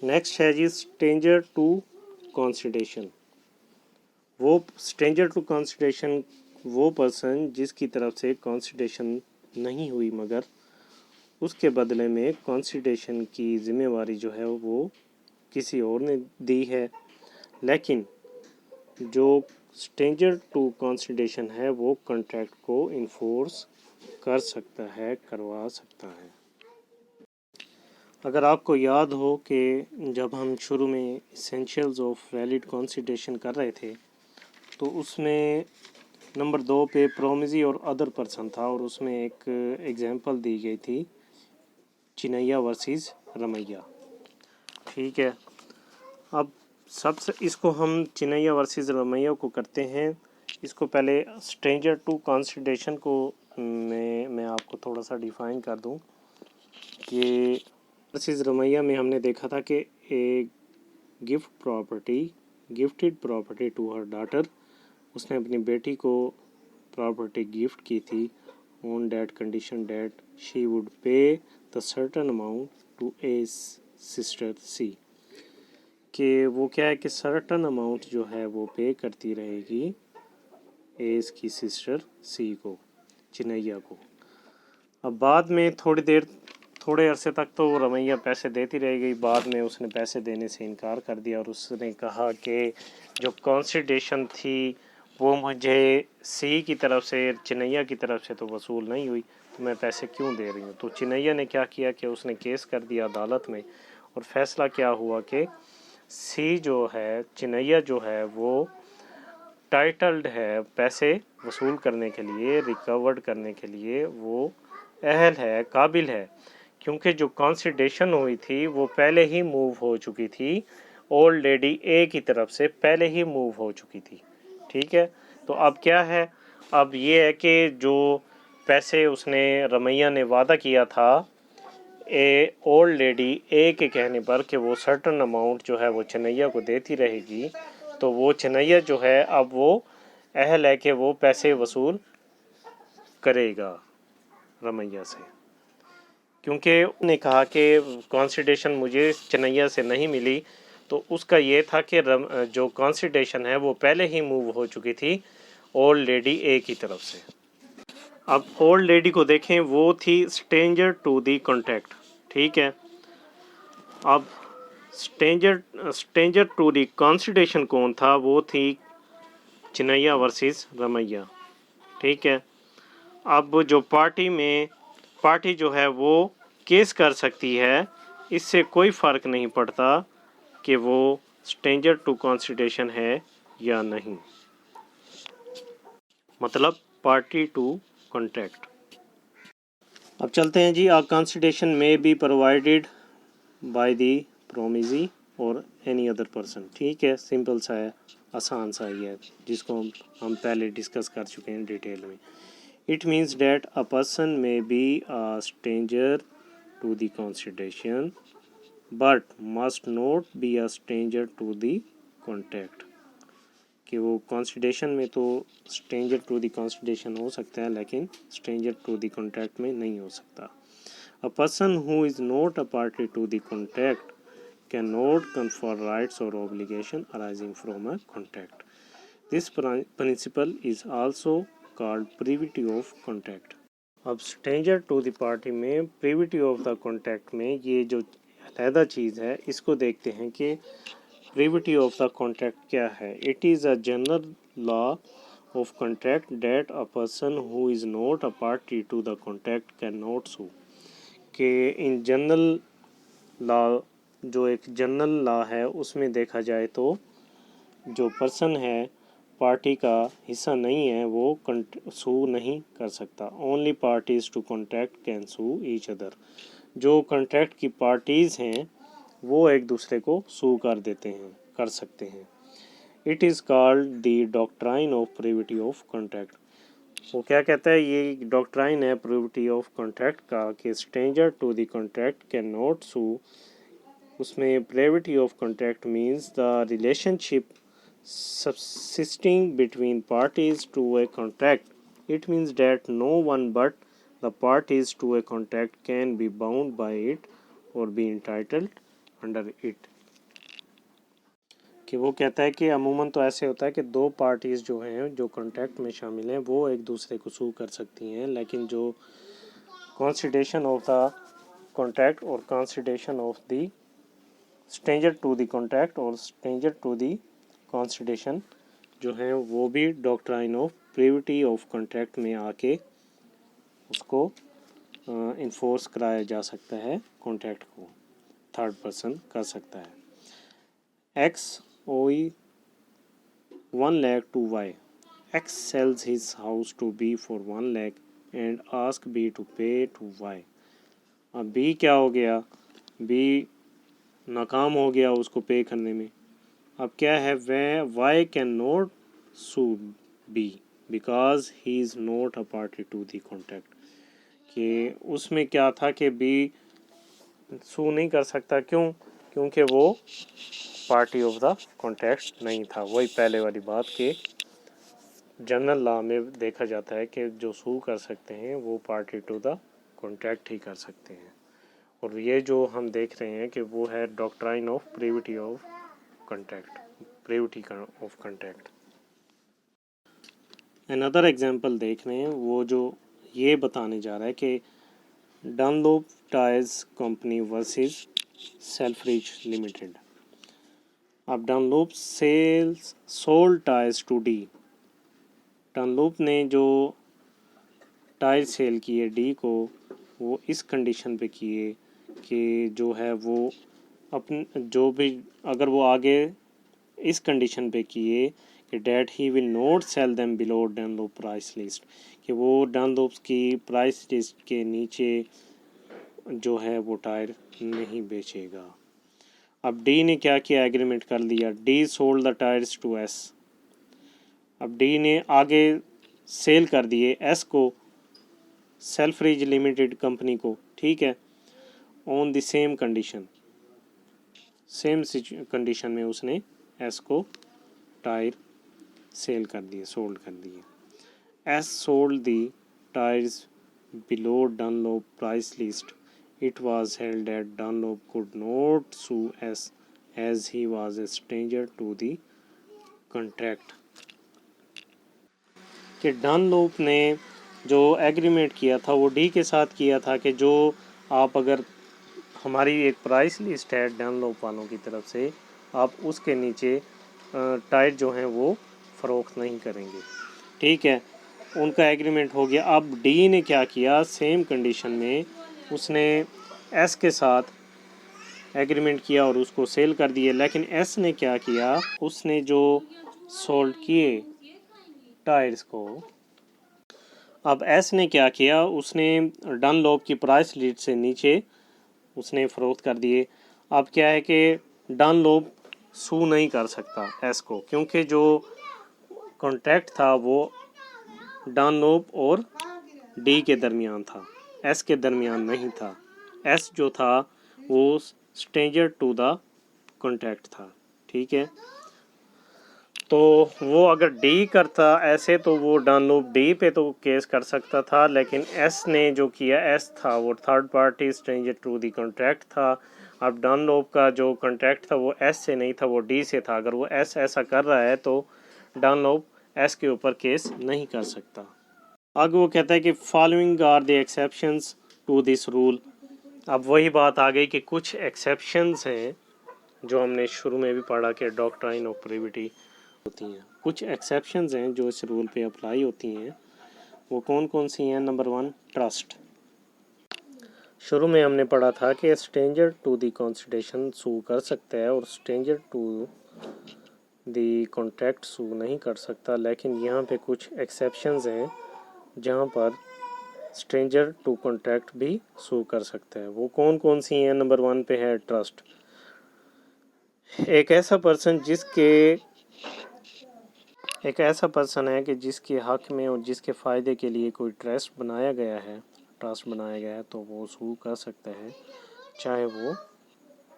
Next ہے جی stranger to consideration. وہ stranger to consideration وہ پرسن جس کی طرف سے کنسیڈریشن نہیں ہوئی مگر اس کے بدلے میں کنسیڈریشن کی ذمہ داری جو ہے وہ کسی اور نے دی ہے، لیکن جو اسٹرینجر ٹو کنسیڈریشن ہے وہ کنٹریکٹ کو انفورس کر سکتا ہے، کروا سکتا ہے. اگر آپ کو یاد ہو کہ جب ہم شروع میں اسینشیلز آف ویلڈ کنسیڈریشن کر رہے تھے تو اس میں نمبر 2 پہ پرومیزی اور ادر پرسن تھا، اور اس میں ایک ایگزامپل دی گئی تھی چنیا ورسز رمیہ. ٹھیک ہے، اب سب سے اس کو ہم چنیا ورسز رمیہ کو کرتے ہیں. اس کو پہلے اسٹرینجر ٹو کنسیڈریشن کو میں آپ کو تھوڑا سا ڈیفائن کر دوں کہ ورسز رمیہ میں ہم نے دیکھا تھا کہ ایک gifted property to her daughter, اس نے اپنی بیٹی کو پراپرٹی گفٹ کی تھی on that condition that she would pay the certain amount to a sister C، کہ وہ کیا ہے کہ سرٹن اماؤنٹ جو ہے وہ پے کرتی رہے گی ایس کی سسٹر سی کو، چنیا کو. اب بعد میں تھوڑے عرصے تک تو وہ رمیہ پیسے دیتی رہ گئی، بعد میں اس نے پیسے دینے سے انکار کر دیا اور اس نے کہا کہ جو کنسیڈریشن تھی وہ مجھے سی کی طرف سے، چنیا کی طرف سے تو وصول نہیں ہوئی، تو میں پیسے کیوں دے رہی ہوں. تو چنیا نے کیا کیا کہ اس نے کیس کر دیا عدالت میں، اور فیصلہ کیا ہوا کہ سی جو ہے، چنیا جو ہے وہ ٹائٹلڈ ہے پیسے وصول کرنے کے لیے، ریکورڈ کرنے کے لیے وہ اہل ہے، قابل ہے، کیونکہ جو کنسیڈریشن ہوئی تھی وہ پہلے ہی موو ہو چکی تھی، اولڈ لیڈی اے کی طرف سے پہلے ہی موو ہو چکی تھی. ٹھیک ہے، تو اب کیا ہے، اب یہ ہے کہ جو پیسے اس نے رمیہ نے وعدہ کیا تھا اولڈ لیڈی اے کے کہنے پر کہ وہ سرٹن اماؤنٹ جو ہے وہ چنیا کو دیتی رہے گی، تو وہ چنیا جو ہے اب وہ اہل ہے کہ وہ پیسے وصول کرے گا رمیہ سے، کیونکہ انہوں نے کہا کہ کنسیڈریشن مجھے چنیا سے نہیں ملی. تو اس کا یہ تھا کہ جو کنسیڈریشن ہے وہ پہلے ہی موو ہو چکی تھی اولڈ لیڈی اے کی طرف سے. اب اولڈ لیڈی کو دیکھیں، وہ تھی اسٹرینجر ٹو دی کانٹیکٹ. ٹھیک ہے، اب اسٹرینجر ٹو دی کنسیڈریشن کون تھا، وہ تھی چنیا ورسز رمیہ. ٹھیک ہے، اب جو پارٹی جو ہے وہ کیس کر سکتی ہے، اس سے کوئی فرق نہیں پڑتا کہ وہ اسٹرینجر ٹو کنسیڈریشن ہے یا نہیں، مطلب پارٹی ٹو کانٹیکٹ. اب چلتے ہیں جی. کنسیڈریشن میں بی پرووائڈیڈ بائی دی پرومیزی اور اینی ادر پرسن. ٹھیک ہے، سمپل سا ہے، آسان سا ہی ہے، جس کو ہم پہلے ڈسکس کر چکے ہیں ڈیٹیل میں. It means that a person may be a stranger to the consideration but must not be a stranger to the contract. کہ وہ کنسیڈریشن میں تو اسٹرینجر ٹو دی کنسیڈریشن ہو سکتا ہے لیکن اسٹرینجر ٹو دی کانٹریکٹ میں نہیں ہو سکتا. A person who is not a party to the contract cannot confer rights or obligation arising from a contract. This principle is also called privity of contract. اب stranger to the party میں privity of the contact میں یہ جو علیحدہ چیز ہے اس کو دیکھتے ہیں کہ پریویٹی آف دا کانٹیکٹ کیا ہے. It is a general law of contract that a person who is not a party to the contract can not sue. کہ ان جنرل لا، جو ایک جنرل لا ہے اس میں دیکھا جائے تو جو پرسن ہے پارٹی کا حصہ نہیں ہے وہ سو نہیں کر سکتا. Only parties to contract can sue each other. جو کانٹریکٹ کی پارٹیز ہیں وہ ایک دوسرے کو سو کر سکتے ہیں. It is called the doctrine of privity of contract. وہ کیا کہتا ہے، یہ ڈاکٹرائن ہے پریویٹی آف کانٹریکٹ کا کہ stranger to the contract can not sue. اس میں privity of contract means the relationship subsisting between parties to a contract. It means that no one but the parties to a contract can be bound by it or be entitled under it. کہ وہ کہتا ہے کہ عموماً تو ایسے ہوتا ہے کہ دو پارٹیز جو ہیں جو کانٹریکٹ میں شامل ہیں وہ ایک دوسرے کو سو کر سکتی ہیں، لیکن جو کانسیڈیشن آف دا کانٹریکٹ اور consideration of the stranger to the contract اور اسٹرینجر ٹو دی کانسیڈیشن جو ہیں وہ بھی doctrine of privity of contract میں آ کے اس کو انفورس کرایا جا سکتا ہے، کانٹریکٹ کو تھرڈ پرسن کر سکتا ہے۔ X Y 1 lakh to Y. X sells his house to B for 1 lakh and asks B to pay to Y. اب B کیا ہو گیا؟ B ناکام ہو گیا اس کو پے کرنے میں۔ اب کیا ہے؟ Y can not sue B because he is not a party to the contract. کہ اس میں کیا تھا کہ B سو نہیں کر سکتا، کیوں؟ کیونکہ وہ پارٹی آف دا کانٹریکٹ نہیں تھا۔ وہی پہلے والی بات کہ جنرل لا میں دیکھا جاتا ہے کہ جو سو کر سکتے ہیں وہ پارٹی ٹو دا کانٹریکٹ ہی کر سکتے ہیں، اور یہ جو ہم دیکھ رہے ہیں کہ وہ ہے doctrine of privity of contract, privity of contract. another example دیکھ رہے ہیں، وہ جو یہ بتانے جا رہا ہے کہ Dunlop tyres company versus سیلفریج limited. اب Dunlop sold tyres to D. Dunlop نے جو ٹائر سیل کیے ڈی کو، وہ اس کنڈیشن پہ کیے کہ جو ہے وہ جو بھی اگر وہ آگے اس کنڈیشن پہ کیے کہ that he will not sell them below Dunlop price list, کہ وہ ڈنلوپس کی پرائس لسٹ کے نیچے جو ہے وہ ٹائر نہیں بیچے گا۔ اب ڈی نے کیا کیا؟ ایگریمنٹ کر لیا۔ D sold the tyres to S. اب ڈی نے آگے سیل کر دیے ایس کو، سیلفریج لمیٹڈ کمپنی کو، ٹھیک ہے، on the same condition, same condition میں اس نے ایس کو ٹائر سیل کر دیے، سولڈ کر دیے۔ S sold the tyres below Dunlop price list. It was held that Dunlop could not sue S as he was a stranger to the contract. کہ Dunlop نے جو ایگریمنٹ کیا تھا وہ ڈی کے ساتھ کیا تھا کہ جو آپ اگر ہماری ایک پرائس لسٹ ہے ڈنلوپ والوں کی طرف سے، آپ اس کے نیچے ٹائر جو ہیں وہ فروخت نہیں کریں گے، ٹھیک ہے، ان کا ایگریمنٹ ہو گیا۔ اب ڈی نے کیا کیا؟ سیم کنڈیشن میں اس نے ایس کے ساتھ ایگریمنٹ کیا اور اس کو سیل کر دیے، لیکن ایس نے کیا کیا؟ اس نے جو سولڈ کیے ٹائرز کو، اب ایس نے کیا کیا؟ اس نے ڈنلوپ کی پرائس لسٹ سے نیچے اس نے فروخت کر دیے۔ اب کیا ہے کہ ڈنلوپ سو نہیں کر سکتا ایس کو، کیونکہ جو کانٹریکٹ تھا وہ ڈنلوپ اور ڈی کے درمیان تھا، ایس کے درمیان نہیں تھا۔ ایس جو تھا وہ اسٹرینجر ٹو دا کانٹریکٹ تھا، ٹھیک ہے، تو وہ اگر ڈی کرتا ایسے تو وہ ڈنلوپ ڈی پہ تو کیس کر سکتا تھا، لیکن ایس نے جو کیا، ایس تھا وہ third party stranger to the contract تھا۔ اب ڈنلوپ کا جو کانٹریکٹ تھا وہ ایس سے نہیں تھا، وہ ڈی سے تھا۔ اگر وہ ایس ایسا کر رہا ہے تو ڈنلوپ ایس کے اوپر کیس نہیں کر سکتا۔ آگے وہ کہتا ہے کہ following are the exceptions to this rule. اب وہی بات آ گئی کہ کچھ ایکسیپشنز ہیں جو ہم نے شروع میں بھی پڑھا کہ ڈاکٹرائن آف پریویٹی ہوتی ہیں، کچھ ایکسیپشنز ہیں جو اس رول پہ اپلائی ہوتی ہیں۔ وہ کون کون سی ہیں؟ Number 1 trust. شروع میں ہم نے پڑھا تھا کہ اسٹرینجر ٹو دی کانسیڈیشن سو کر سکتا ہے اور stranger to the contract so نہیں کر سکتا، لیکن یہاں پہ کچھ ایکسیپشنز ہیں جہاں پر اسٹرینجر ٹو کانٹریکٹ بھی سو کر سکتا ہے۔ وہ کون کون سی ہیں؟ نمبر 1 پہ ہے ٹرسٹ۔ ایک ایسا پرسن ہے کہ جس کے حق میں اور جس کے فائدے کے لیے کوئی ٹرسٹ بنایا گیا ہے تو وہ سو کر سکتا ہے، چاہے وہ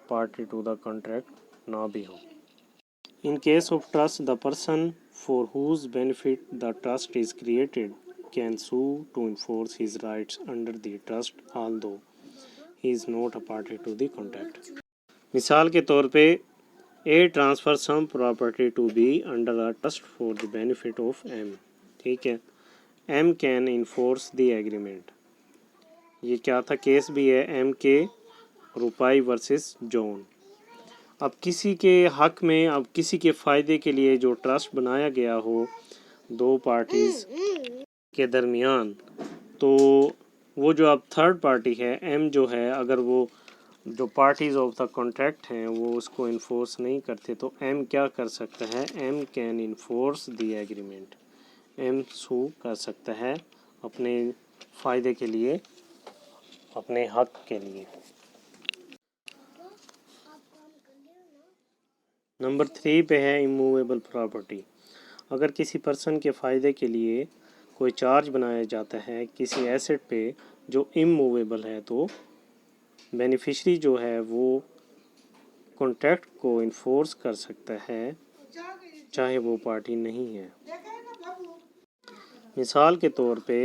پارٹی ٹو دا کانٹریکٹ نہ بھی ہو۔ In case of trust, the person for whose benefit the trust is created can sue to enforce his rights under the trust although he is not a party to the contract. مثال کے طور پہ a transfer some property to be under a trust for the benefit of M. ٹھیک ہے، M can enforce the agreement. یہ کیا تھا، case بھی ہے ایم کے روپائی ورسز جون. اب کسی کے حق میں، اب کسی کے فائدے کے لیے جو ٹرسٹ بنایا گیا ہو دو پارٹیز کے درمیان، تو وہ جو اب تھرڈ پارٹی ہے ایم جو ہے، اگر وہ جو پارٹیز آف دا کانٹریکٹ ہیں وہ اس کو انفورس نہیں کرتے تو ایم کیا کر سکتا ہے، M can enforce the agreement. M sue کر سکتا ہے اپنے فائدے کے لیے، اپنے حق کے لیے. نمبر 3 پہ ہے اموویبل پراپرٹی. اگر کسی پرسن کے فائدے کے لیے کوئی چارج بنایا جاتا ہے کسی ایسٹ پہ جو اموویبل ہے، تو بینیفیشری جو ہے وہ کانٹریکٹ کو انفورس کر سکتا ہے چاہے وہ پارٹی نہیں ہے. مثال کے طور پہ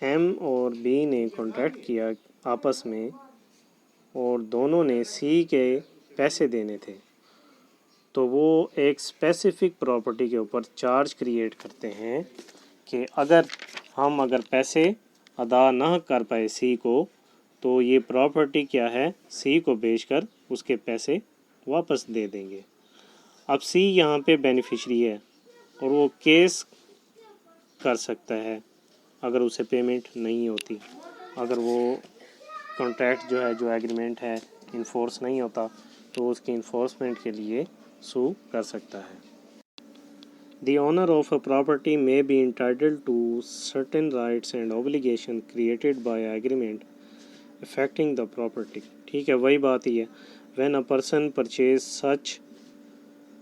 ایم اور بی نے کانٹریکٹ کیا آپس میں اور دونوں نے سی کے پیسے دینے تھے، تو وہ ایک اسپیسیفک پراپرٹی کے اوپر چارج کریٹ کرتے ہیں کہ اگر پیسے ادا نہ کر پائے سی کو، تو یہ پراپرٹی کیا ہے، سی کو بیچ کر اس کے پیسے واپس دے دیں گے. اب سی یہاں پہ بینیفیشری ہے اور وہ کیس کر سکتا ہے اگر اسے پیمنٹ نہیں ہوتی، اگر وہ کانٹریکٹ جو ہے، جو ایگریمنٹ ہے، انفورس نہیں ہوتا تو اس کی انفورسمنٹ کے لیے سو کر سکتا ہے. The owner of a property may be entitled to certain rights and obligations created by agreement affecting the property. ٹھیک ہے، وہی بات ہی ہے. When a person purchases such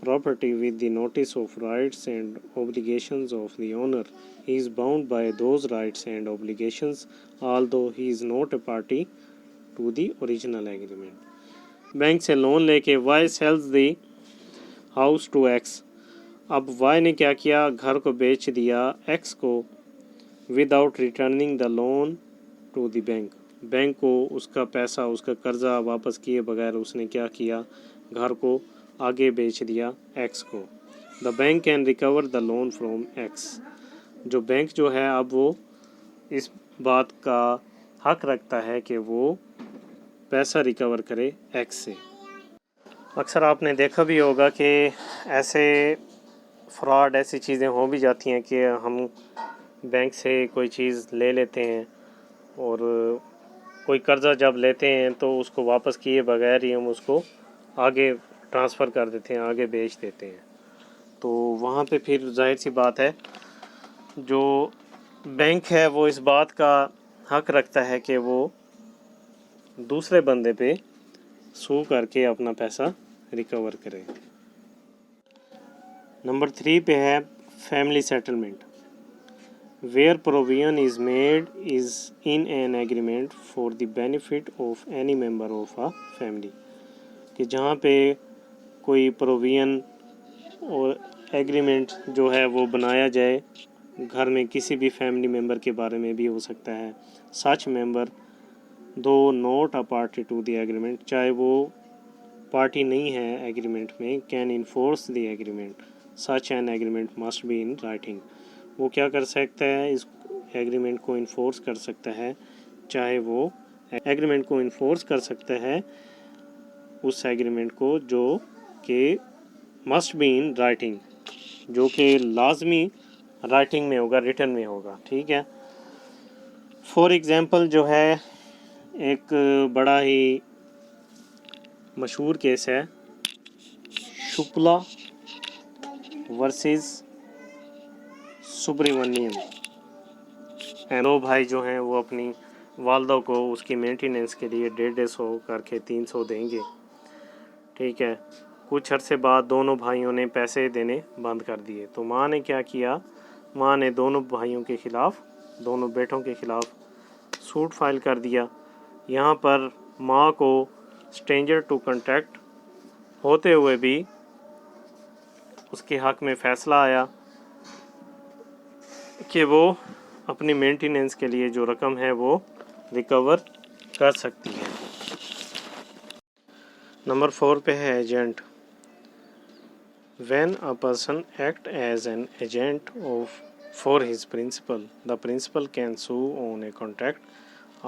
property with the notice of rights and obligations of the owner, he is bound by those rights and obligations although he is not a party to the original agreement. Bank سے loan لے کے Y sells the house to X. اب Y نے کیا کیا، گھر کو بیچ دیا ایکس کو without returning the loan to the bank. Bank کو اس کا پیسہ، اس کا قرضہ واپس کیے بغیر اس نے کیا کیا، گھر کو آگے بیچ دیا ایکس کو. The bank can recover the loan from x. جو بینک جو ہے اب وہ اس بات کا حق رکھتا ہے کہ وہ پیسہ ریکور کرے ایکس سے. اکثر آپ نے دیکھا بھی ہوگا کہ ایسے فراڈ، ایسی چیزیں ہو بھی جاتی ہیں کہ ہم بینک سے کوئی چیز لے لیتے ہیں اور کوئی قرضہ جب لیتے ہیں تو اس کو واپس کیے بغیر ہی ہم اس کو آگے ٹرانسفر کر دیتے ہیں، آگے بیچ دیتے ہیں. تو وہاں پہ پھر ظاہر سی بات ہے جو بینک ہے وہ اس بات کا حق رکھتا ہے کہ وہ دوسرے بندے پہ سو کر کے اپنا پیسہ ریکور کرے. نمبر 3 پہ ہے family settlement. Where provision is made is in an agreement for the benefit of any member of a family. کہ جہاں پہ کوئی پروویژن اور ایگریمنٹ جو ہے وہ بنایا جائے گھر میں کسی بھی فیملی ممبر کے بارے میں بھی ہو سکتا ہے. Such member do not a party to the agreement, چاہے وہ پارٹی نہیں ہے ایگریمنٹ میں، can enforce the agreement. Such an agreement must be in writing. وہ کیا کر سکتا ہے، اس ایگریمنٹ کو انفورس کر سکتا ہے، چاہے وہ ایگریمنٹ کو انفورس کر سکتا ہے اس ایگریمنٹ کو جو کہ مسٹ بی ان رائٹنگ، جو کہ لازمی رائٹنگ میں ہوگا، ریٹن میں ہوگا. ٹھیک ہے. فار ایگزامپل جو ہے ایک بڑا ہی مشہور کیس ہے شکلا ورسز سبریمنیم. دو بھائی جو ہیں وہ اپنی والدہ کو اس کی مینٹیننس کے لیے 150 کر کے 300 دیں گے. ٹھیک ہے. کچھ عرصے بعد دونوں بھائیوں نے پیسے دینے بند کر دیے، تو ماں نے کیا کیا، ماں نے دونوں بھائیوں کے خلاف، دونوں بیٹوں کے خلاف سوٹ فائل کر دیا. یہاں پر ماں کو اسٹرینجر ٹو کنٹریکٹ ہوتے ہوئے بھی اس کے حق میں فیصلہ آیا کہ وہ اپنی مینٹیننس کے لیے جو رقم ہے وہ ریکور کر سکتی ہے. نمبر 4 پہ ہے agent. When a person acts as an agent for his principal, the principal can sue on a contract,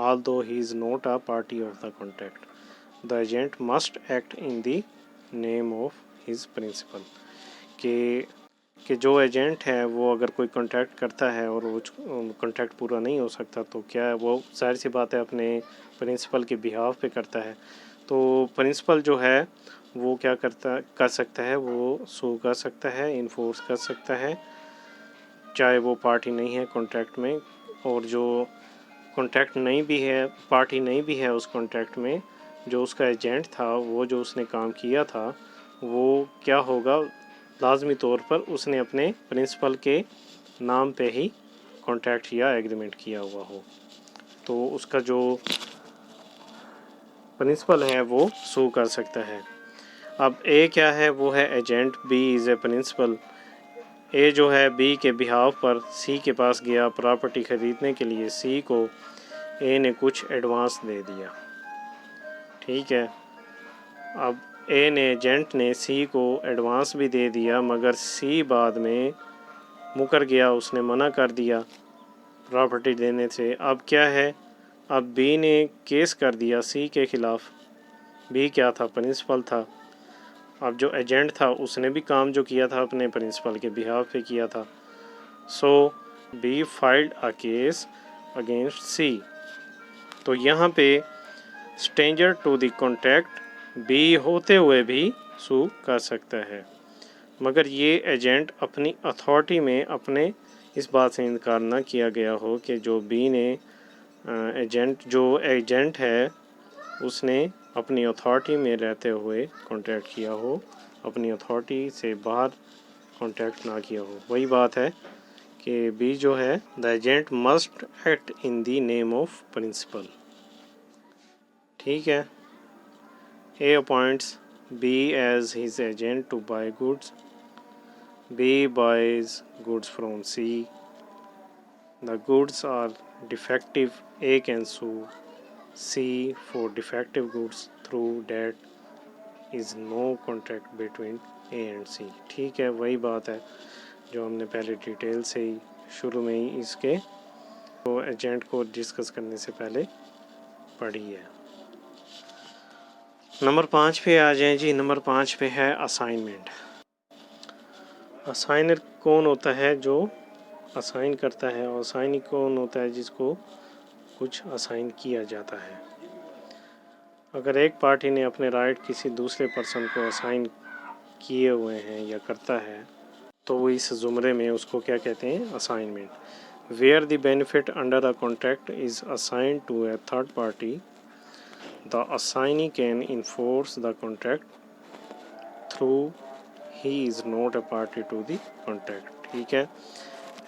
although he is not a party of the contract. The agent must act in the name of his principal. کہ جو agent ہے وہ اگر کوئی contract کرتا ہے اور وہ کانٹریکٹ پورا نہیں ہو سکتا تو کیا وہ ظاہر سی بات ہے اپنے پرنسپل کے بہاف پہ کرتا ہے. تو پرنسپل جو ہے وہ کیا کر سکتا ہے, وہ سو کر سکتا ہے, انفورس کر سکتا ہے, چاہے وہ پارٹی نہیں ہے کانٹریکٹ میں, اور جو کانٹریکٹ نہیں بھی ہے, پارٹی نہیں بھی ہے اس کانٹریکٹ میں, جو اس کا ایجنٹ تھا, وہ جو اس نے کام کیا تھا وہ کیا ہوگا, لازمی طور پر اس نے اپنے پرنسپل کے نام پہ ہی کانٹریکٹ یا ایگریمنٹ کیا ہوا ہو, تو اس کا جو پرنسپل ہے وہ سو کر سکتا ہے. اب اے کیا ہے, وہ ہے agent, B is a principal. A جو ہے بی کے بہاف پر سی کے پاس گیا پراپرٹی خریدنے کے لیے, سی کو اے نے کچھ ایڈوانس دے دیا, ٹھیک ہے. اب اے نے ایجنٹ نے سی کو ایڈوانس بھی دے دیا, مگر سی بعد میں مکر گیا, اس نے منع کر دیا پراپرٹی دینے سے. اب کیا ہے, اب بی نے کیس کر دیا سی کے خلاف. بی کیا تھا, پرنسپل تھا. اب جو ایجنٹ تھا اس نے بھی کام جو کیا تھا اپنے پرنسپل کے بہاف پہ کیا تھا. So B filed a case against C. تو یہاں پہ stranger to the contract B ہوتے ہوئے بھی سو کر سکتا ہے, مگر یہ ایجنٹ اپنی اتھارٹی میں اپنے اس بات سے انکار نہ کیا گیا ہو کہ جو بی نے جو ایجنٹ ہے اس نے اپنی اتھارٹی میں رہتے ہوئے کانٹریکٹ کیا ہو, اپنی اتھارٹی سے باہر کانٹریکٹ نہ کیا ہو. وہی بات ہے کہ بی جو ہے, the agent must act in the name of principle, ٹھیک ہے. A appoints B as his agent to buy goods. B buys goods from C. The goods are defective. A can sue C for defective goods through that is no contract between A and C. ٹھیک ہے, وہی بات ہے جو ہم نے پہلے detail سے ہی شروع میں ہی اس کے ایجنٹ کو ڈسکس کرنے سے پہلے پڑھی ہے. نمبر 5 پہ آ جائیں جی. نمبر 5 پہ ہے اسائنمنٹ. اسائنر کون ہوتا ہے, جو اسائن کرتا ہے, اور اسائنی کون ہوتا ہے جس کو کچھ اسائن کیا جاتا ہے. اگر ایک پارٹی نے اپنے رائٹ کسی دوسرے پرسن کو اسائن کیے ہوئے ہیں یا کرتا ہے تو وہ اس زمرے میں اس کو کیا کہتے ہیں, assignment. Where the benefit under a contract is assigned to a third party, the assignee can enforce the contract through he is not a party to the contract. ٹھیک ہے.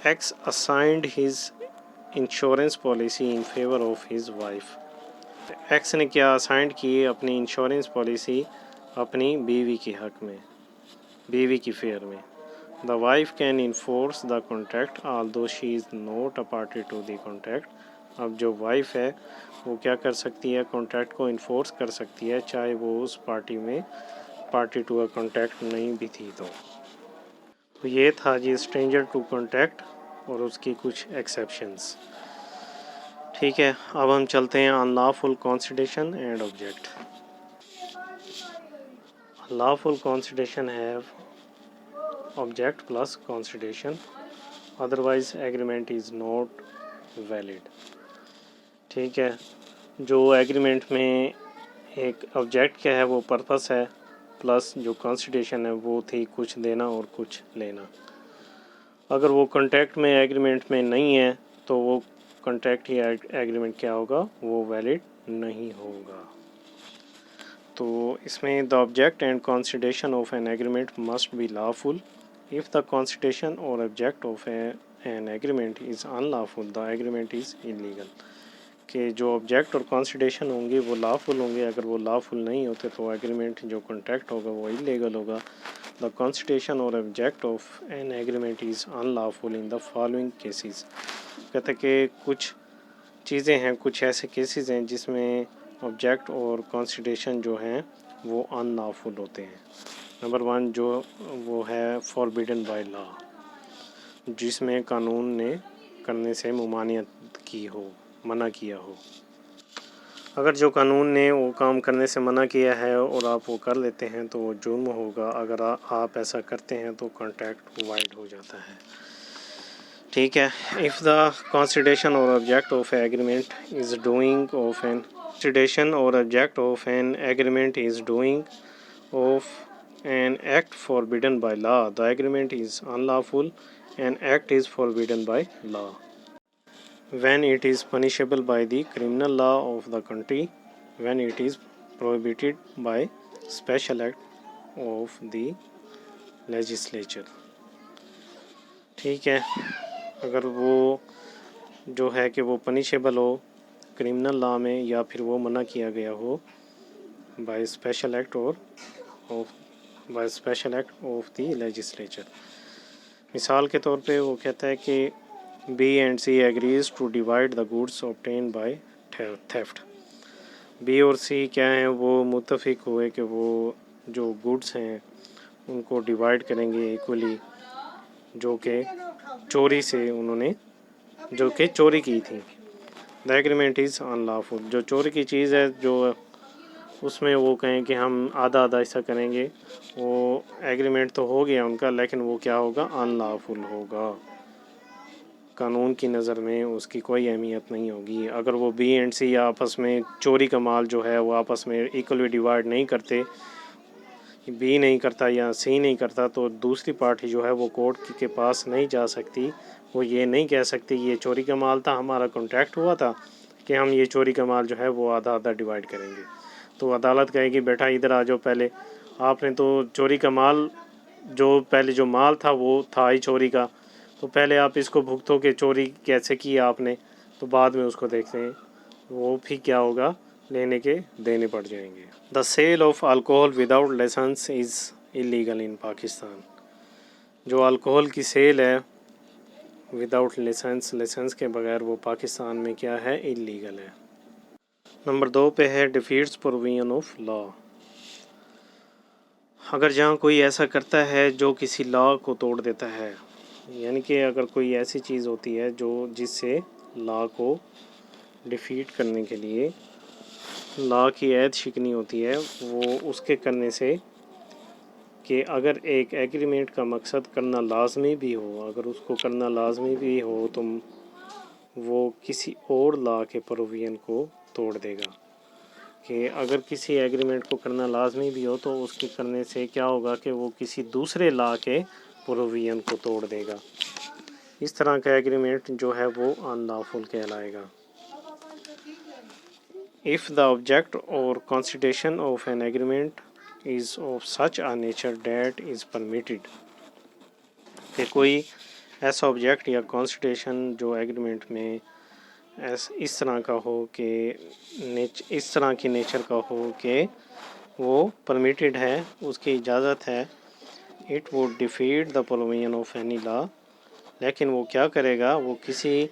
X assigned his insurance policy in favor of his wife. X نے کیا assigned کی اپنی insurance policy اپنی بیوی کے حق میں, بیوی کی فیور میں. The wife can enforce the contract although she is not a party to the contract. اب جو وائف ہے وہ کیا کر سکتی ہے, کانٹریکٹ کو انفورس کر سکتی ہے چاہے وہ اس پارٹی میں پارٹی ٹو اے کانٹریکٹ نہیں بھی تھی. تو یہ تھا جی اسٹرینجر ٹو کانٹریکٹ اور اس کی کچھ ایکسیپشنز. ٹھیک ہے, اب ہم چلتے ہیں on lawful consideration and object. Lawful consideration have object plus consideration, otherwise agreement is not valid. ٹھیک ہے, جو ایگریمنٹ میں ایک آبجیکٹ کیا ہے وہ پرپس ہے, پلس جو کانسیڈریشن ہے وہ تھی کچھ دینا اور کچھ لینا. اگر وہ کانٹریکٹ میں ایگریمنٹ میں نہیں ہے تو وہ کانٹریکٹ یا ایگریمنٹ کیا ہوگا, وہ ویلڈ نہیں ہوگا. تو اس میں the object and consideration of an agreement must be lawful. If the consideration or object of an agreement is unlawful, the agreement is illegal. کہ جو آبجیکٹ اور کانسیڈریشن ہوں گے وہ لافل ہوں گے, اگر وہ لافل نہیں ہوتے تو ایگریمنٹ جو کانٹریکٹ ہوگا وہ انلیگل ہوگا. The consideration or object of an agreement is unlawful in the following cases. کہتے کہ کچھ چیزیں ہیں, کچھ ایسے کیسز ہیں جس میں آبجیکٹ اور کانسیڈریشن جو ہیں وہ ان لافل ہوتے ہیں. نمبر 1 جو وہ ہے فوربیڈن بائی لا، جس میں قانون نے کرنے سے ممانعت کی ہو، منع کیا ہو. اگر جو قانون نے وہ کام کرنے سے منع کیا ہے اور آپ وہ کر لیتے ہیں تو وہ جرم ہوگا. اگر آپ ایسا کرتے ہیں تو کانٹریکٹ وائڈ ہو جاتا ہے. ٹھیک ہے. if the consideration or object of agreement is doing of an consideration or object of an agreement is doing of an act forbidden by law, the agreement is unlawful. An act is forbidden by law when it is punishable by the criminal law of the country, when it is prohibited by special act of the legislature. ٹھیک ہے. اگر وہ جو ہے کہ وہ پنیشیبل ہو criminal law میں، یا پھر وہ منع کیا گیا ہو by special act of the legislature. مثال کے طور پہ وہ کہتا ہے کہ B and C agrees to divide the goods obtained by theft. B اور سی کیا ہیں، وہ متفق ہوئے کہ وہ جو گوڈس ہیں ان کو ڈیوائڈ کریں گے ایکولی، جو کہ چوری سے انہوں نے جو کہ چوری کی تھی. دا ایگریمنٹ از unlawful. جو چوری کی چیز ہے جو اس میں وہ کہیں کہ ہم آدھا حصہ کریں گے، وہ ایگریمنٹ تو ہو گیا ان کا، لیکن وہ کیا ہوگا، unlawful ہوگا. قانون کی نظر میں اس کی کوئی اہمیت نہیں ہوگی. اگر وہ بی اینڈ سی آپس میں چوری کا مال جو ہے وہ آپس میں ایکولی ڈیوائڈ نہیں کرتے، بی نہیں کرتا یا سی نہیں کرتا، تو دوسری پارٹی جو ہے وہ کورٹ کے پاس نہیں جا سکتی. وہ یہ نہیں کہہ سکتی یہ چوری کا مال تھا، ہمارا کانٹریکٹ ہوا تھا کہ ہم یہ چوری کا مال جو ہے وہ آدھا ڈیوائڈ کریں گے. تو عدالت کہے گی بیٹا ادھر آ جاؤ، پہلے آپ نے تو چوری کا مال جو مال تھا وہ تھا ہی چوری کا، تو پہلے آپ اس کو بھگتو کہ چوری کیسے کی آپ نے، تو بعد میں اس کو دیکھتے ہیں. وہ بھی کیا ہوگا، لینے کے دینے پڑ جائیں گے. The sale of alcohol without licence is illegal in Pakistan. جو الکوہل کی سیل ہے وداؤٹ لائسنس کے بغیر، وہ پاکستان میں کیا ہے، ایلیگل ہے. نمبر 2 پہ ہے ڈیفیٹس پروویژن آف لا. اگر جہاں کوئی ایسا کرتا ہے جو کسی لا کو توڑ دیتا ہے، یعنی کہ اگر کوئی ایسی چیز ہوتی ہے جس سے لا کو ڈیفیٹ کرنے کے لیے لا کی عہد شکنی ہوتی ہے، وہ اس کے کرنے سے، کہ اگر ایک ایگریمنٹ کا مقصد کرنا لازمی بھی ہو، اگر اس کو کرنا لازمی بھی ہو تو وہ کسی اور لا کے پروویژن کو توڑ دے گا. کہ اگر کسی ایگریمنٹ کو کرنا لازمی بھی ہو تو اس کے کرنے سے کیا ہوگا کہ وہ کسی دوسرے لا کے پروویژن کو توڑ دے گا. اس طرح کا ایگریمنٹ جو ہے وہ unlawful کہلائے گا. If the object or consideration of an agreement is of such a nature that is permitted. کہ کوئی ایسا آبجیکٹ یا کانسیڈریشن جو ایگریمنٹ میں اس طرح کا ہو کہ اس طرح کی نیچر کا ہو کہ وہ پرمیٹڈ ہے، اس کی اجازت ہے. It would defeat the provision of any law. لیکن وہ کیا کرے گا، وہ کسی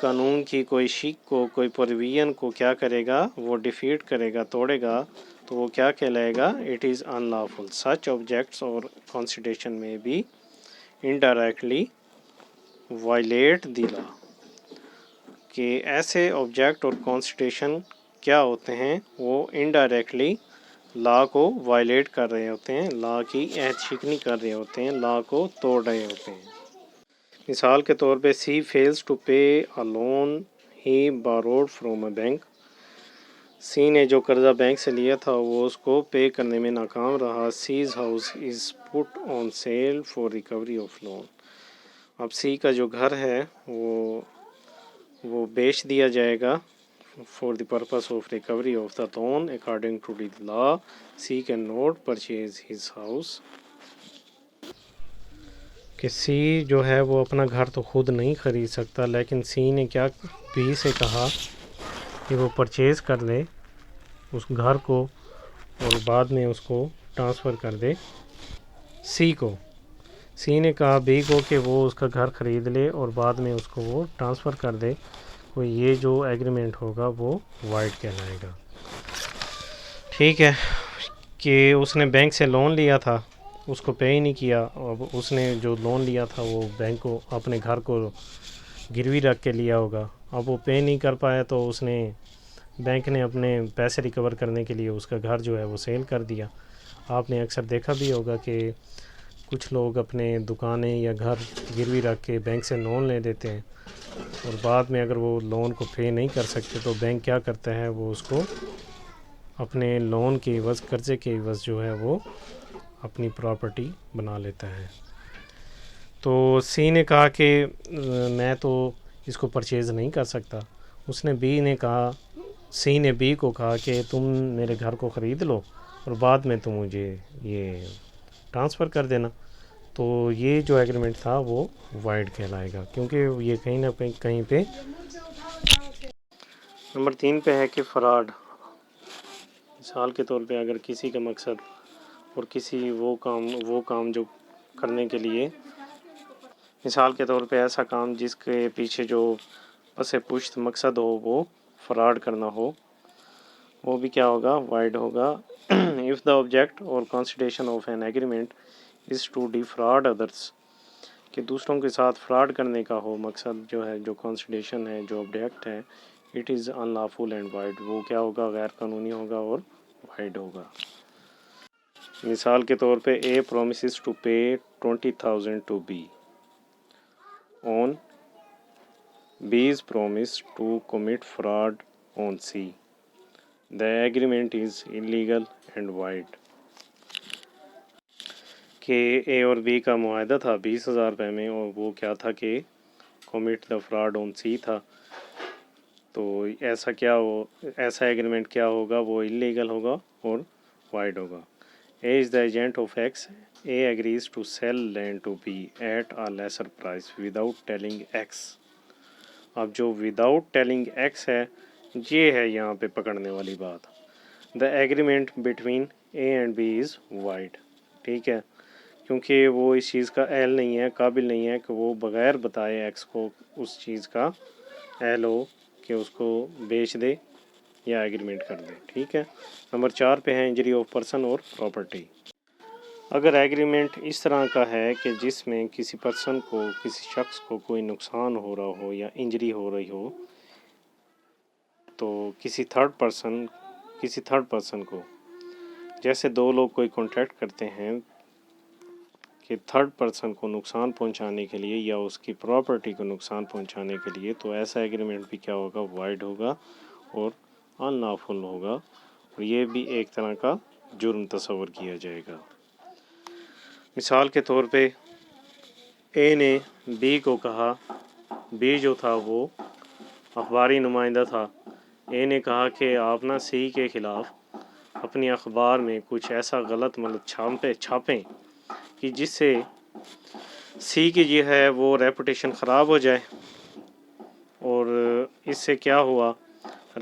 قانون کی کوئی شک کو، کوئی پروویژن کو کیا کرے گا، وہ ڈیفیٹ کرے گا، توڑے گا، تو وہ کیا کہلائے گا، it is unlawful. such objects or consideration may be indirectly violate the law. کہ ایسے آبجیکٹ اور کانسٹیٹیوشن کیا ہوتے ہیں، وہ انڈائریکٹلی لا کو وائلیٹ کر رہے ہوتے ہیں، لا کی عہد شکنی کر رہے ہوتے ہیں، لا کو توڑ رہے ہوتے ہیں. مثال کے طور پہ C fails to pay a loan he borrowed from a bank. C نے جو قرضہ بینک سے لیا تھا وہ اس کو پے کرنے میں ناکام رہا. C's house is put on sale for recovery of loan. اب سی کا جو گھر ہے وہ بیچ دیا جائے گا for the purpose of recovery of the loan. According to the law C can not purchase his house. کہ سی جو ہے وہ اپنا گھر تو خود نہیں خرید سکتا، لیکن سی نے کیا بی سے کہا کہ وہ پرچیز کر لے اس گھر کو اور بعد میں اس کو ٹرانسفر کر دے سی کو. سی نے کہا بی کو کہ وہ اس کا گھر خرید لے اور بعد میں اس کو وہ ٹرانسفر کر دے. تو یہ جو ایگریمنٹ ہوگا وہ وائڈ کہلائے گا. ٹھیک ہے. کہ اس نے بینک سے لون لیا تھا، اس کو پے ہی نہیں کیا. اب اس نے جو لون لیا تھا وہ بینک کو اپنے گھر کو گروی رکھ کے لیا ہوگا. اب وہ پے نہیں کر پایا تو اس نے بینک نے اپنے پیسے ریکور کرنے کے لیے اس کا گھر جو ہے وہ سیل کر دیا. آپ نے اکثر دیکھا بھی ہوگا کہ کچھ لوگ اپنے دکانیں یا گھر گروی رکھ کے بینک سے لون لے دیتے ہیں، اور بعد میں اگر وہ لون کو پے نہیں کر سکتے تو بینک کیا کرتا ہے، وہ اس کو اپنے لون کے عوض، قرضے کے عوض جو ہے وہ اپنی پراپرٹی بنا لیتا ہے. تو سی نے کہا کہ میں تو اس کو پرچیز نہیں کر سکتا. اس نے سی نے بی کو کہا کہ تم میرے گھر کو خرید لو اور بعد میں تم مجھے یہ ٹرانسفر کر دینا. تو یہ جو ایگریمنٹ تھا وہ وائڈ کہلائے گا، کیونکہ یہ کہیں نہ کہیں پہ. نمبر 3 پہ ہے کہ فراڈ. مثال کے طور پہ اگر کسی کا مقصد اور کسی وہ کام جو کرنے کے لیے، مثال کے طور پہ ایسا کام جس کے پیچھے جو پس پشت مقصد ہو وہ فراڈ کرنا ہو، وہ بھی کیا ہوگا، وائڈ ہوگا. if the object or consideration of an agreement is to defraud others، کہ دوسروں کے ساتھ فراڈ کرنے کا ہو مقصد، جو ہے جو consideration ہے، جو object ہے، it is unlawful and void، وہ کیا ہوگا، غیر قانونی ہوگا اور void ہوگا. مثال کے طور پہ A promises to pay 20,000 to B on B's promise to commit fraud on C. The agreement is illegal and void. کہ اے اور بی کا معاہدہ تھا 20,000 روپے میں، اور وہ کیا تھا کہ commit the fraud on C تھا. تو ایسا ایگریمنٹ کیا ہوگا، وہ illegal ہوگا اور void ہوگا. A is the agent of X. A agrees to sell land to B at a lesser price without telling X. اب جو without telling X ہے، یہ ہے یہاں پہ پکڑنے والی بات. The agreement between A and B is void. ٹھیک ہے، کیونکہ وہ اس چیز کا اہل نہیں ہے، قابل نہیں ہے کہ وہ بغیر بتائے X کو اس چیز کا اہل ہو کہ اس کو بیچ دے یا ایگریمنٹ کر دے. ٹھیک ہے. نمبر 4 پہ ہے انجری آف پرسن اور پراپرٹی. اگر ایگریمنٹ اس طرح کا ہے کہ جس میں کسی پرسن کو، کسی شخص کو کوئی نقصان ہو رہا ہو یا انجری ہو رہی ہو، تو کسی تھرڈ پرسن کو، جیسے دو لوگ کوئی کانٹریکٹ کرتے ہیں کہ تھرڈ پرسن کو نقصان پہنچانے کے لیے یا اس کی پراپرٹی کو نقصان پہنچانے کے لیے، تو ایسا ایگریمنٹ بھی کیا ہوگا، وائڈ ہوگا اور ان لافل ہوگا، اور یہ بھی ایک طرح کا جرم تصور کیا جائے گا. مثال کے طور پہ اے نے بی کو کہا، بی جو تھا وہ اخباری نمائندہ تھا، اے نے کہا کہ آپ نا سی کے خلاف اپنی اخبار میں کچھ ایسا غلط چھاپیں کہ جس سے سی کی جو ہے وہ ریپوٹیشن خراب ہو جائے. اور اس سے کیا ہوا،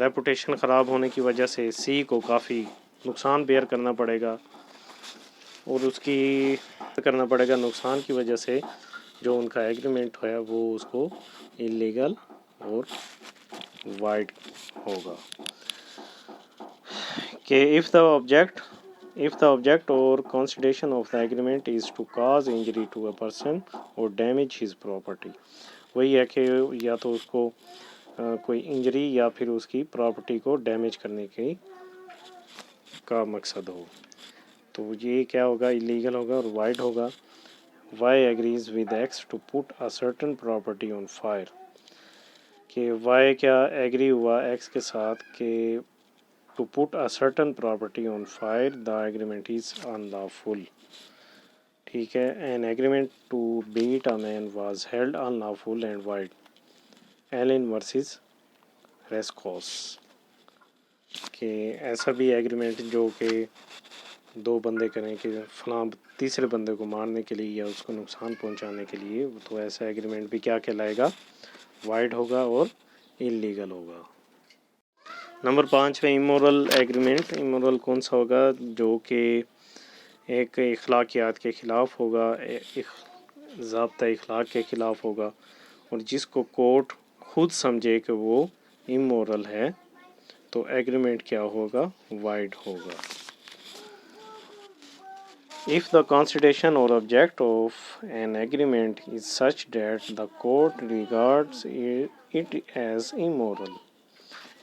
ریپوٹیشن خراب ہونے کی وجہ سے سی کو کافی نقصان بیئر کرنا پڑے گا، اور اس کی کرنا پڑے گا نقصان کی وجہ سے جو ان کا ایگریمنٹ ہے وہ اس کو انلیگل اور وائڈ ہوگا. کہ if the object or consideration of the agreement is to cause injury to a person or damage his property، وہی ہے کہ یا تو اس کو کوئی انجری یا پھر اس کی پراپرٹی کو ڈیمیج کرنے کا مقصد ہو، تو یہ کیا ہوگا، انلیگل ہوگا اور وائڈ ہوگا. Y agrees with X to put a certain property on fire، کہ Y کیا ایگری ہوا X کے ساتھ کہ to put a certain property on fire the agreement is unlawful. ٹھیک ہے. An agreement to beat a man was held unlawful and void. Allen versus Rescos. کہ ایسا بھی ایگریمنٹ جو کہ دو بندے کریں کہ فلاں تیسرے بندے کو مارنے کے لیے یا اس کو نقصان پہنچانے کے لیے، تو ایسا ایگریمنٹ بھی کیا کہلائے گا، وائڈ ہوگا اور انلیگل ہوگا. نمبر 5 پہ امورل ایگریمنٹ. امورل کون سا ہوگا، جو کہ ایک اخلاقیات کے خلاف ہوگا، ضابطہ اخلاق کے خلاف ہوگا، اور جس کو کورٹ خود سمجھے کہ وہ امورل ہے، تو ایگریمنٹ کیا ہوگا، وائڈ ہوگا. If the consideration or object of an agreement is such that the court regards it as immoral,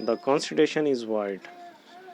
the consideration is void.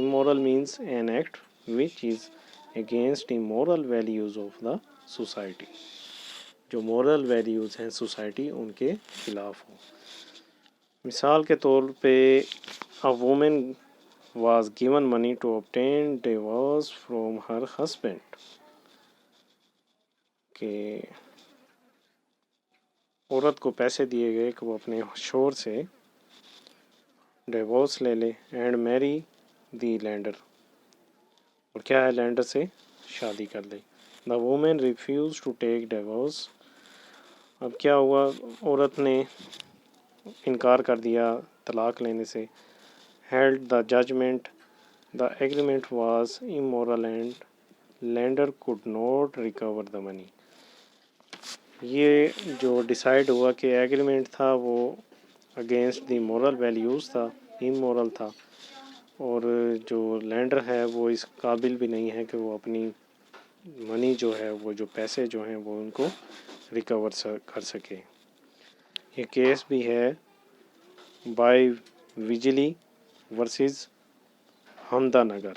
Immoral means an act which is against the moral values of the society. جو moral values ہیں society in کے خلاف ہوں. مثال کے طور پہ a woman was given money to obtain divorce from her husband. کہ عورت کو پیسے دیے گئے کہ وہ اپنے شوہر سے ڈیورس لے لے اینڈ میری دی لینڈر، اور کیا ہے لینڈر سے شادی کر لے. The woman refused to take divorce. اب کیا ہوا، عورت نے انکار کر دیا طلاق لینے سے. held the judgment the agreement was immoral and lender could not recover the money. یہ جو ڈیسائیڈ ہوا کہ ایگریمنٹ تھا وہ اگینسٹ دی مورل ویلیوز تھا، امورل تھا، اور جو لینڈر ہے وہ اس قابل بھی نہیں ہے کہ وہ اپنی منی جو ہے، وہ جو پیسے جو ہیں وہ ان کو ریکور کر سکے. یہ کیس بھی ہے بائی وجلی ورسز حمدہ نگر.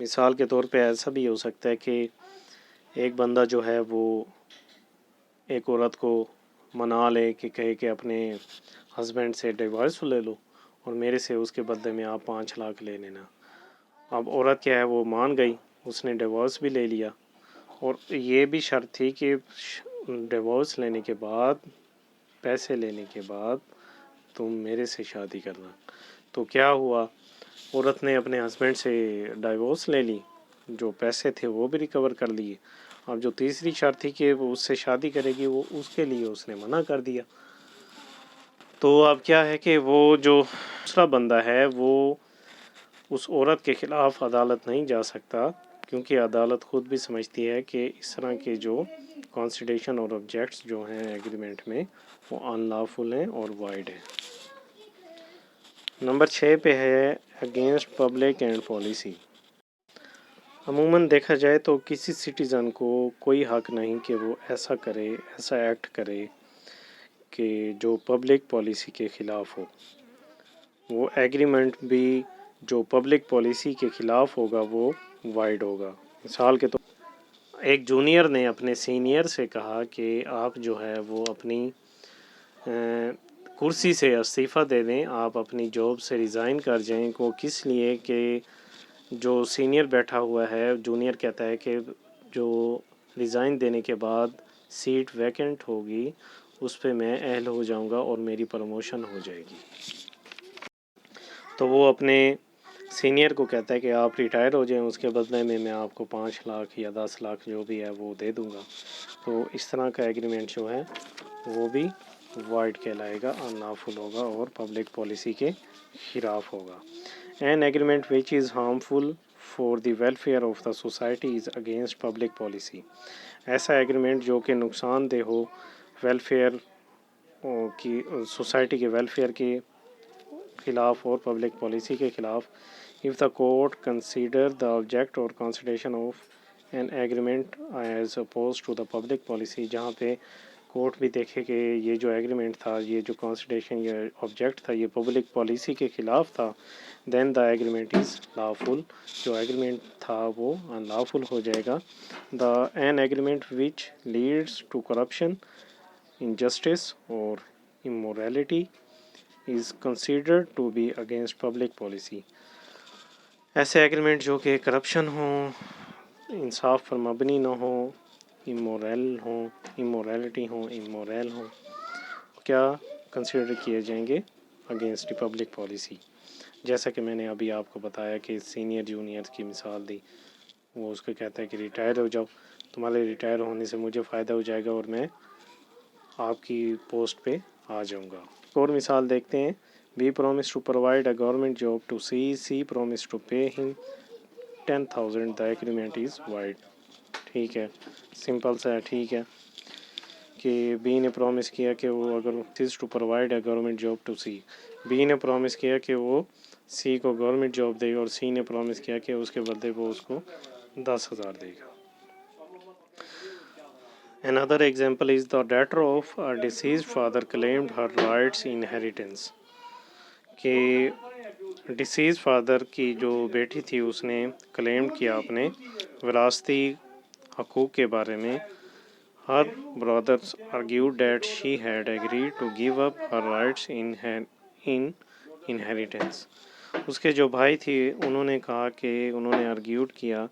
مثال کے طور پہ ایسا بھی ہو سکتا ہے کہ ایک بندہ جو ہے وہ ایک عورت کو منا لے کہ کہے کہ اپنے ہسبینڈ سے ڈیورس لے لو اور میرے سے اس کے بدلے میں آپ 5 لاکھ لے لینا. اب عورت کیا ہے وہ مان گئی، اس نے ڈیورس بھی لے لیا، اور یہ بھی شرط تھی کہ ڈیورس لینے کے بعد، پیسے لینے کے بعد تم میرے سے شادی کرنا. تو کیا ہوا، عورت نے اپنے ہسبینڈ سے ڈائیورس لے لی، جو پیسے تھے وہ بھی ریکور کر لیے. اب جو تیسری شرط تھی کہ وہ اس سے شادی کرے گی، وہ اس کے لیے اس نے منع کر دیا. تو اب کیا ہے کہ وہ جو دوسرا بندہ ہے وہ اس عورت کے خلاف عدالت نہیں جا سکتا، کیونکہ عدالت خود بھی سمجھتی ہے کہ اس طرح کے جو کنسیڈریشن اور آبجیکٹس جو ہیں ایگریمنٹ میں وہ ان لافل ہیں اور وائڈ ہیں. نمبر 6 پہ ہے اگینسٹ پبلک اینڈ پالیسی. عموماً دیکھا جائے تو کسی سٹیزن کو کوئی حق نہیں کہ وہ ایسا کرے، ایسا ایکٹ کرے کہ جو پبلک پالیسی کے خلاف ہو. وہ ایگریمنٹ بھی جو پبلک پالیسی کے خلاف ہوگا وہ وائڈ ہوگا. مثال کے طور ایک جونیئر نے اپنے سینئر سے کہا کہ آپ جو ہے وہ اپنی کرسی سے استعفیٰ دے دیں، آپ اپنی جاب سے ریزائن کر جائیں. کو کس لیے کہ جو سینئر بیٹھا ہوا ہے، جونیئر کہتا ہے کہ جو ریزائن دینے کے بعد سیٹ ویکنٹ ہوگی اس پہ میں اہل ہو جاؤں گا اور میری پروموشن ہو جائے گی. تو وہ اپنے سینئر کو کہتا ہے کہ آپ ریٹائر ہو جائیں، اس کے بدلے میں آپ کو 5 لاکھ یا 10 لاکھ جو بھی ہے وہ دے دوں گا. تو اس طرح کا ایگریمنٹ جو ہے وہ بھی وائڈ کہلائے گا، ان لافل ہوگا اور پبلک پالیسی کے خلاف ہوگا. An agreement which is harmful for the welfare of the society is against public policy. ایسا ایگریمنٹ جو کہ نقصان دہ ہو ویلفیئر کی، سوسائٹی کے ویلفیئر کے خلاف اور پبلک پالیسی کے خلاف. if the court consider the object or consideration of an agreement as opposed to the public policy، جہاں پہ کورٹ بھی دیکھے کہ یہ جو ایگریمنٹ تھا، یہ جو کنسیڈریشن، یہ آبجیکٹ تھا، یہ پبلک پالیسی کے خلاف تھا، then the agreement is lawful. جو ایگریمنٹ تھا وہ ان لافل ہو جائے گا. An agreement which leads to corruption, injustice اور immorality is considered to be against public policy. ایسے ایگریمنٹ جو کہ کرپشن ہوں، انصاف پر مبنی نہ ہوں، امورالٹی ہوں، امورال ہوں، کیا کنسیڈر کیے جائیں گے اگینسٹ دی پبلک پالیسی. جیسا کہ میں نے ابھی آپ کو بتایا کہ سینئر جونیئر کی مثال دی، وہ اس کو کہتا ہے کہ ریٹائر ہو جاؤ، تمہارے ریٹائر ہونے سے مجھے فائدہ ہو جائے گا اور میں آپ کی پوسٹ پہ آ جاؤں گا. اور مثال دیکھتے ہیں. B promised to provide a government job to C. C promised to pay him 10,000. The agreement is void. ٹھیک ہے، سمپل سا ہے، ٹھیک ہے، کہ بی نے پرومس کیا کہ وہ اگر to provide a government job to C, B نے پرومس کیا کہ وہ سی کو گورنمنٹ جاب دے گا، اور سی نے پرومس کیا کہ اس کے بدلے وہ اس کو 10,000 دے گا۔ Another example is the daughter of a deceased father claimed her rights in inheritance، کہ ڈیسیز فادر کی جو بیٹی تھی اس نے کلیم کیا اپنے وراثتی حقوق کے بارے میں۔ Her brothers argued that she had agreed to give up her rights in inheritance۔ اس کے جو بھائی تھے انہوں نے کہا کہ انہوں نے آرگیوڈ کیا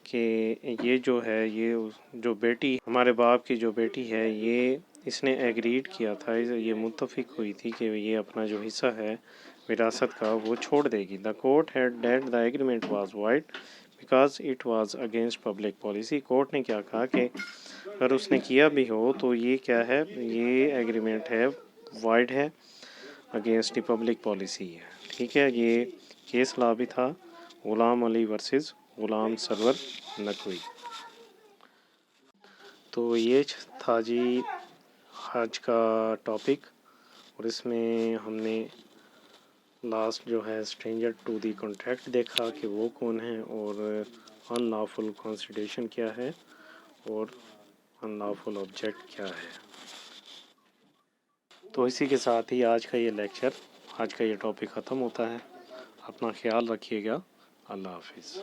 کہ یہ جو ہے، یہ جو بیٹی ہمارے باپ کی جو بیٹی ہے، یہ اس نے ایگریڈ کیا تھا، یہ متفق ہوئی تھی کہ یہ اپنا جو حصہ ہے وراثت کا وہ چھوڑ دے گی۔ The court had that the agreement was void because it was against public policy۔ Court نے کیا کہا کہ اگر اس نے کیا بھی ہو تو یہ کیا ہے، یہ ایگریمنٹ ہے، وائڈ ہے، اگینسٹ دی پبلک پالیسی ہے، ٹھیک ہے۔ یہ کیس لا بھی تھا، غلام علی ورسز غلام سرور نقوی۔ تو یہ تھا جی آج کا ٹاپک، اور اس میں ہم نے لاسٹ جو ہے اسٹرینجر ٹو دی کانٹریکٹ دیکھا کہ وہ کون ہے، اور ان لافل کنسیڈریشن کیا ہے، اور ان لافل آبجیکٹ کیا ہے۔ تو اسی کے ساتھ ہی آج کا یہ لیکچر، آج کا یہ ٹاپک ختم ہوتا ہے۔ اپنا خیال رکھیے گا، اللہ حافظ۔